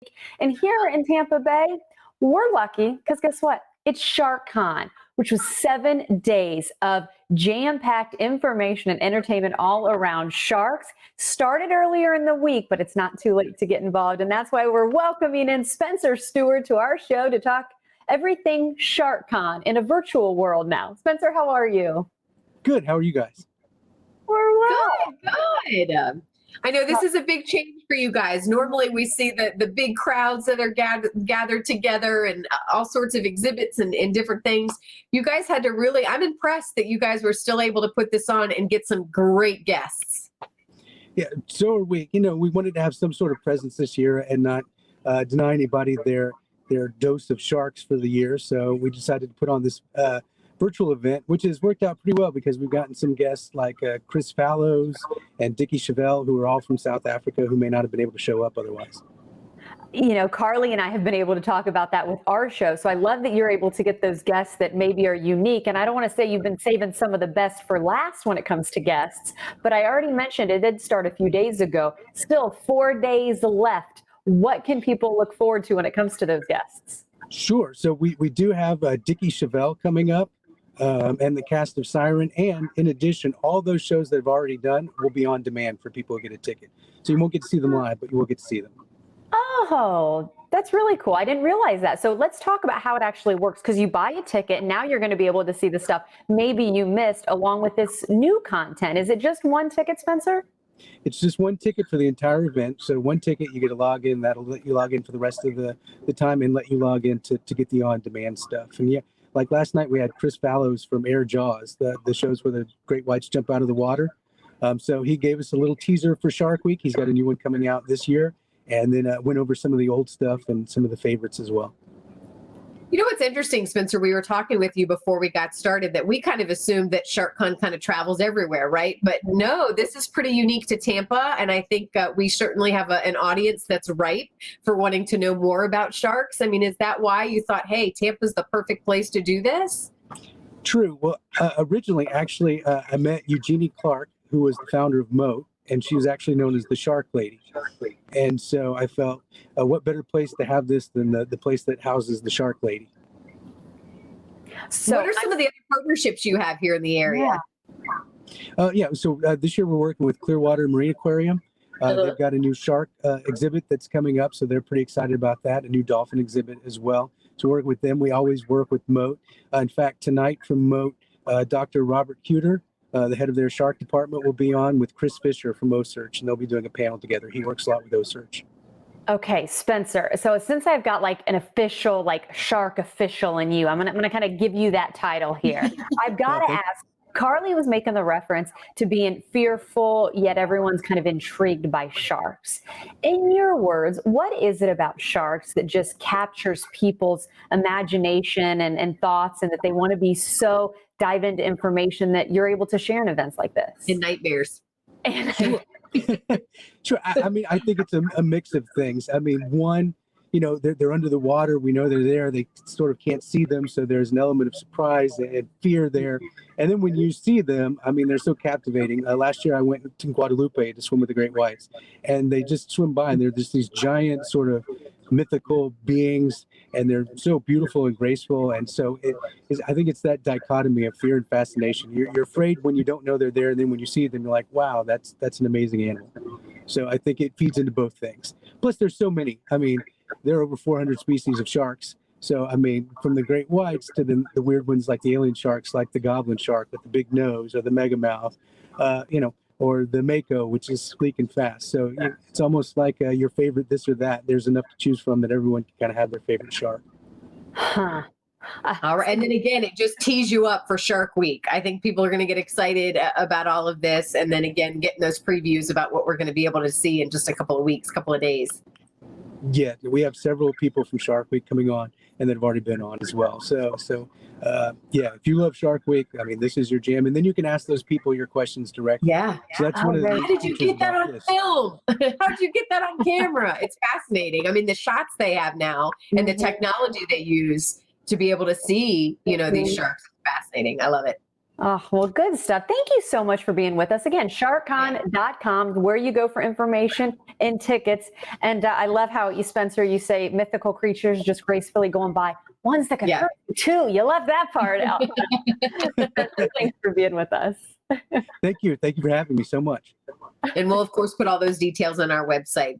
week. And here in Tampa Bay, we're lucky because guess what? It's SharkCon, which was 7 days of jam-packed information and entertainment all around sharks. Started earlier in the week, but it's not too late to get involved. And that's why we're welcoming in Spencer Stewart to our show to talk everything SharkCon in a virtual world now. Spencer, how are you? Good. How are you guys? We're well. Good. I know this is a big change for you guys. Normally we see the big crowds that are gathered together and all sorts of exhibits and different things. You guys had to really, I'm impressed that you guys were still able to put this on and get some great guests. Yeah, so are we. You know, we wanted to have some sort of presence this year and not deny anybody their dose of sharks for the year. So we decided to put on this virtual event, which has worked out pretty well because we've gotten some guests like Chris Fallows and Dickie Chevelle, who are all from South Africa, who may not have been able to show up otherwise. You know, Carly and I have been able to talk about that with our show. So I love that you're able to get those guests that maybe are unique. And I don't want to say you've been saving some of the best for last when it comes to guests, but I already mentioned it did start a few days ago. Still 4 days left. What can people look forward to when it comes to those guests? Sure. So we do have Dickie Chevelle coming up. And the cast of Siren. And in addition, all those shows that have already done will be on demand for people who get a ticket. So you won't get to see them live, but you will get to see them. Oh, that's really cool. I didn't realize that. So let's talk about how it actually works, because you buy a ticket and now you're going to be able to see the stuff maybe you missed along with this new content. Is it just one ticket, Spencer? It's just one ticket for the entire event. So one ticket, you get a login. That'll let you log in for the rest of the time and let you log in to get the on-demand stuff. And yeah, like last night, we had Chris Fallows from Air Jaws, the shows where the great whites jump out of the water. So he gave us a little teaser for Shark Week. He's got a new one coming out this year, and then went over some of the old stuff and some of the favorites as well. You know what's interesting, Spencer? We were talking with you before we got started that we kind of assumed that SharkCon kind of travels everywhere, right? But no, this is pretty unique to Tampa. And I think we certainly have an audience that's ripe for wanting to know more about sharks. I mean, is that why you thought, hey, Tampa's the perfect place to do this? True. Well, originally, actually, I met Eugenie Clark, who was the founder of Moat, and she was actually known as the Shark Lady. And so I felt, what better place to have this than the place that houses the Shark Lady? So what are some of the other partnerships you have here in the area? So this year we're working with Clearwater Marine Aquarium. They've got a new shark exhibit that's coming up, so they're pretty excited about that, a new dolphin exhibit as well. So working with them, we always work with Moat. In fact, tonight from Moat, Dr. Robert Cuter, the head of their shark department, will be on with Chris Fisher from OSearch, and they'll be doing a panel together. He works a lot with OSearch. Okay, Spencer. So since I've got like an official, like shark official in you, I'm gonna kind of give you that title here. I've got to ask. Carly was making the reference to being fearful, yet everyone's kind of intrigued by sharks. In your words, what is it about sharks that just captures people's imagination and thoughts, and that they want to be so dive into information that you're able to share in events like this? In nightmares. Sure. I mean, I think it's a mix of things. I mean, one, you know, they're under the water. We know they're there. They sort of can't see them. So there's an element of surprise and fear there. And then when you see them, I mean, they're so captivating. Last year I went to Guadalupe to swim with the great whites, and they just swim by, and they're just these giant sort of mythical beings, and they're so beautiful and graceful. And so I think it's that dichotomy of fear and fascination. You're afraid when you don't know they're there, and then when you see them, you're like, wow, that's an amazing animal. So I think it feeds into both things. Plus, there's so many. I mean, there are over 400 species of sharks. So, I mean, from the great whites to the weird ones like the alien sharks, like the goblin shark with the big nose, or the mega mouth, or the mako, which is sleek and fast. So it's almost like your favorite this or that. There's enough to choose from that everyone can kind of have their favorite shark. Huh. All right. And then again, it just tees you up for Shark Week. I think people are going to get excited about all of this. And then again, getting those previews about what we're going to be able to see in just a couple of weeks, couple of days. Yeah, we have several people from Shark Week coming on, and that have already been on as well. So if you love Shark Week, I mean, this is your jam. And then you can ask those people your questions directly. Yeah. So that's one of the How did you get that on film? How did you get that on camera? It's fascinating. I mean, the shots they have now and the technology they use to be able to see, these sharks. Fascinating. I love it. Oh, well, good stuff. Thank you so much for being with us. Again, sharkcon.com, where you go for information and tickets. And I love how you, Spencer, you say mythical creatures just gracefully going by. Ones that can hurt you too. You left that part out. Thanks for being with us. Thank you. Thank you for having me so much. And we'll, of course, put all those details on our website.